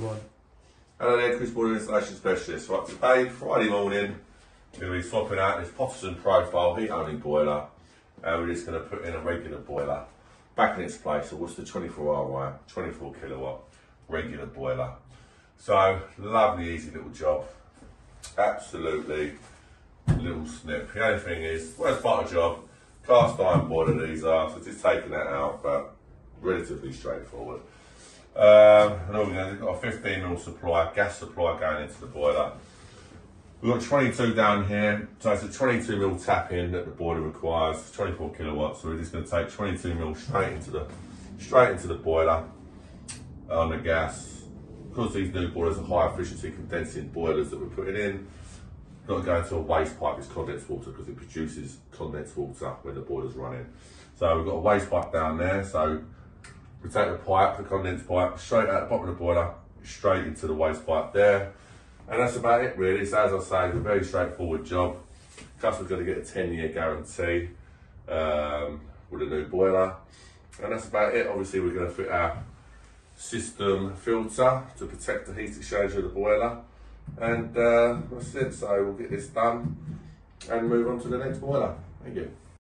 everyone. Hello there, Chris, Boiler Installation Specialists. Right, today, Friday morning, we're going to be swapping out this Potterton Profile heat only boiler. We're just going to put in a regular boiler back in its place. So what's the 24 kilowatt regular boiler. So lovely, easy little job. Absolutely little snip. The only thing is, worst part of the job, cast iron boiler these are, so just taking that out, but relatively straightforward. And all we've got a 15mm supply, gas supply going into the boiler. We've got 22 down here, so it's a 22mm tap in that the boiler requires. It's 24 kilowatts, so we're just going to take 22mm straight into the boiler on the gas. Because these new boilers are high efficiency condensing boilers that we're putting in, not going to a waste pipe, it's condensed water because it produces condensed water when the boiler's running. So we've got a waste pipe down there, so we take the pipe, the condensed pipe, straight out the bottom of the boiler, straight into the waste pipe there. And that's about it really. So as I say, it's a very straightforward job. Customer's going to get a 10-year guarantee with a new boiler. And that's about it. Obviously we're going to fit our system filter to protect the heat exchanger of the boiler. And that's it. So we'll get this done and move on to the next boiler. Thank you.